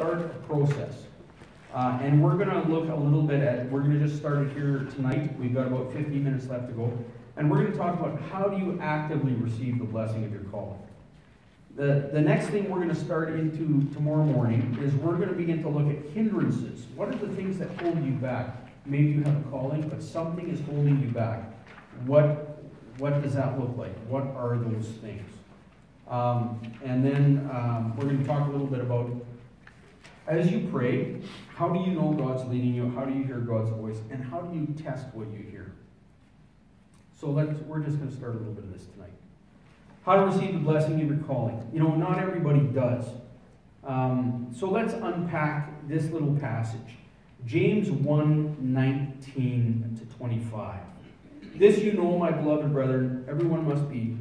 start a process. And we're going to look a little bit at, we're going to just start it here tonight. We've got about 15 minutes left to go. And we're going to talk about how do you actively receive the blessing of your calling. The next thing we're going to start into tomorrow morning is we're going to begin to look at hindrances. What are the things that hold you back? Maybe you have a calling, but something is holding you back. What does that look like? What are those things? And then we're going to talk a little bit about, as you pray, how do you know God's leading you? How do you hear God's voice? And how do you test what you hear? So we're just going to start a little bit of this tonight. How to receive the blessing of your calling. You know, not everybody does. So let's unpack this little passage. James 1:19 to 25. This you know, my beloved brethren, everyone must be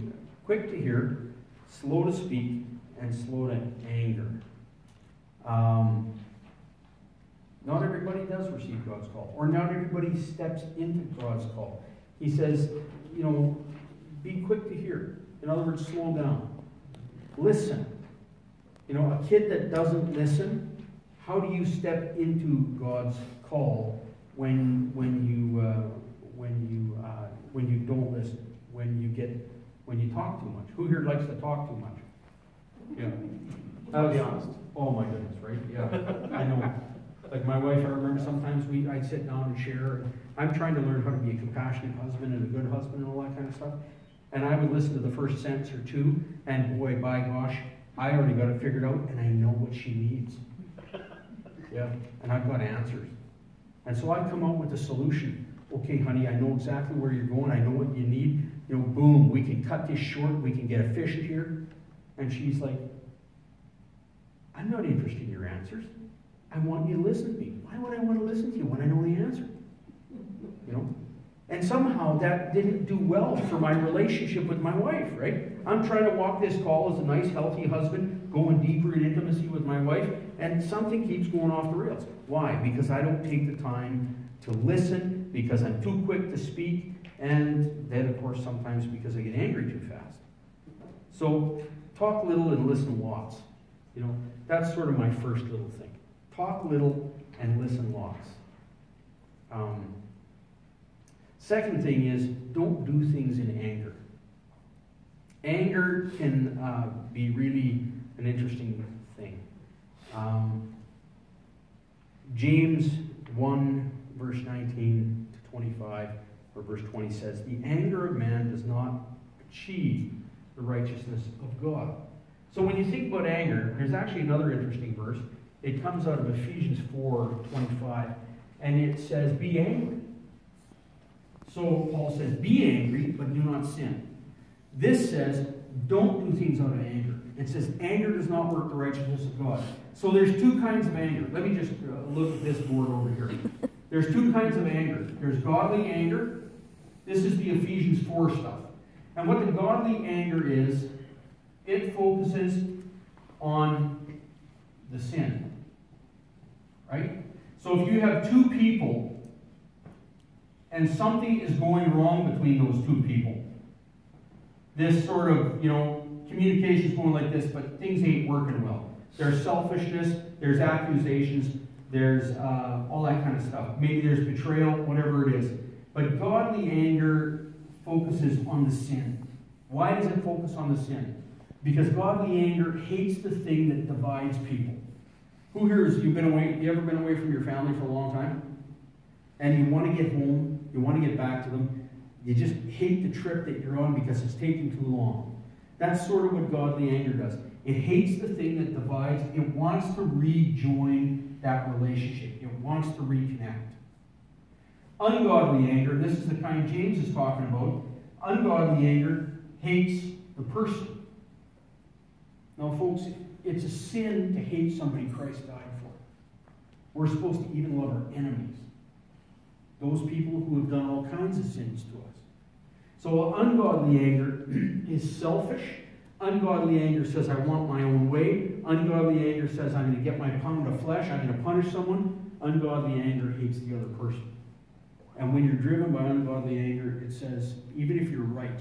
quick to hear, slow to speak, and slow to anger. Not everybody does receive God's call, or not everybody steps into God's call. He says, you know, be quick to hear. In other words, slow down. Listen. You know, a kid that doesn't listen, how do you step into God's call when you don't listen? When you talk too much? Who here likes to talk too much? Yeah. I'll be honest. Oh my goodness, right? Yeah, I know. Like my wife, I remember sometimes I'd sit down and share. And I'm trying to learn how to be a compassionate husband and a good husband and all that kind of stuff. And I would listen to the first sentence or two, and boy, by gosh, I already got it figured out, and I know what she needs. Yeah, and I've got answers. And so I come out with a solution. Okay, honey, I know exactly where you're going. I know what you need. You know, boom, we can cut this short. We can get efficient here. And she's like, I'm not interested in your answers. I want you to listen to me. Why would I want to listen to you when I know the answer? You know? And somehow that didn't do well for my relationship with my wife, right? I'm trying to walk this call as a nice, healthy husband, going deeper in intimacy with my wife, and something keeps going off the rails. Why? Because I don't take the time to listen, because I'm too quick to speak, and then, of course, sometimes because I get angry too fast. So, talk little and listen lots. You know, that's sort of my first little thing. Talk little and listen lots. Second thing is, don't do things in anger. Anger can be really an interesting thing. James 1, verse 19 to 25, or verse 20 says, the anger of man does not achieve the righteousness of God. So when you think about anger, there's actually another interesting verse. It comes out of Ephesians 4:25, and it says, be angry. So Paul says, be angry, but do not sin. This says, don't do things out of anger. It says, anger does not work the righteousness of God. So there's two kinds of anger. Let me just look at this board over here. There's two kinds of anger. There's godly anger. This is the Ephesians 4 stuff. And what the godly anger is, it focuses on the sin. Right? So if you have two people, and something is going wrong between those two people, this sort of, you know, communication's going like this, but things ain't working well. There's selfishness, there's accusations, there's all that kind of stuff. Maybe there's betrayal, whatever it is. But godly anger focuses on the sin. Why does it focus on the sin? Because godly anger hates the thing that divides people. Who here has you ever been away from your family for a long time? And you want to get home, you want to get back to them, you just hate the trip that you're on because it's taking too long. That's sort of what godly anger does. It hates the thing that divides. It wants to rejoin that relationship. It wants to reconnect. Ungodly anger, this is the kind James is talking about. Ungodly anger hates the person. Now, folks, it's a sin to hate somebody Christ died for. We're supposed to even love our enemies. Those people who have done all kinds of sins to us. So ungodly anger is selfish. Ungodly anger says, I want my own way. Ungodly anger says, I'm going to get my pound of flesh. I'm going to punish someone. Ungodly anger hates the other person. And when you're driven by ungodly anger, it says, even if you're right,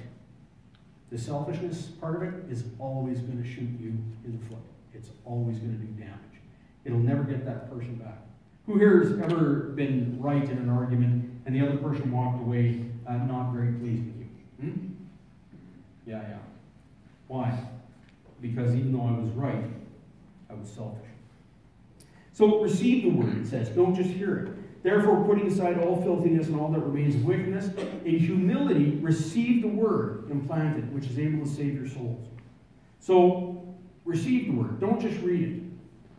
the selfishness part of it is always going to shoot you in the foot. It's always going to do damage. It'll never get that person back. Who here has ever been right in an argument and the other person walked away not very pleased with you? Yeah. Why? Because even though I was right, I was selfish. So receive the word, it says. Don't just hear it. Therefore, putting aside all filthiness and all that remains of wickedness, in humility receive the word implanted, which is able to save your souls. So receive the word. Don't just read it.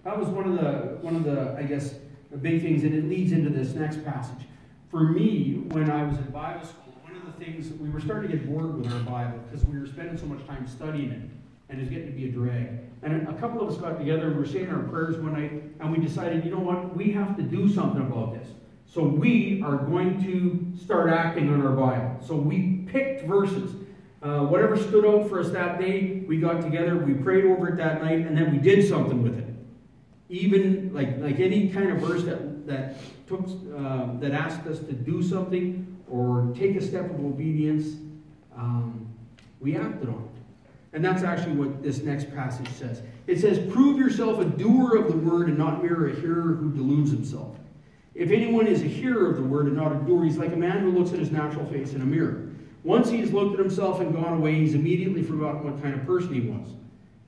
That was one of the I guess, the big things, and it leads into this next passage. For me, when I was in Bible school, one of the things, we were starting to get bored with our Bible because we were spending so much time studying it, and it was getting to be a drag. And a couple of us got together, and we were saying our prayers one night, and we decided, you know what, we have to do something about this. So we are going to start acting on our Bible. So we picked verses. Whatever stood out for us that day, we got together, we prayed over it that night, and then we did something with it. Even like any kind of verse that asked us to do something or take a step of obedience, we acted on it. And that's actually what this next passage says. It says, prove yourself a doer of the word and not merely a hearer who deludes himself. If anyone is a hearer of the word and not a doer, he's like a man who looks at his natural face in a mirror. Once he has looked at himself and gone away, he's immediately forgotten what kind of person he was.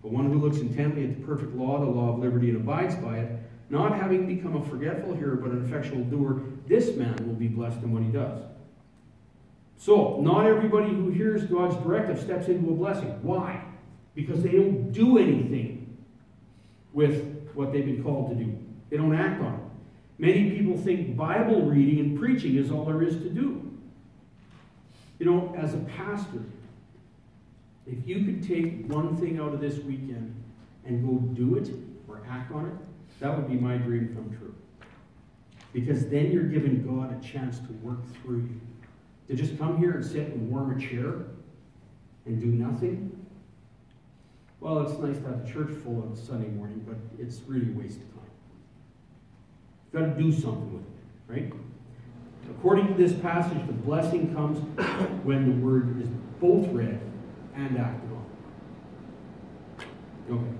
But one who looks intently at the perfect law, the law of liberty, and abides by it, not having become a forgetful hearer but an effectual doer, this man will be blessed in what he does. So, not everybody who hears God's directive steps into a blessing. Why? Because they don't do anything with what they've been called to do. They don't act on it. Many people think Bible reading and preaching is all there is to do. You know, as a pastor, if you could take one thing out of this weekend and go do it or act on it, that would be my dream come true. Because then you're giving God a chance to work through you. To just come here and sit and warm a chair and do nothing, well, it's nice to have a church full on Sunday morning, but it's really a waste of time. You've got to do something with it, right? According to this passage, the blessing comes when the word is both read and acted on. Okay.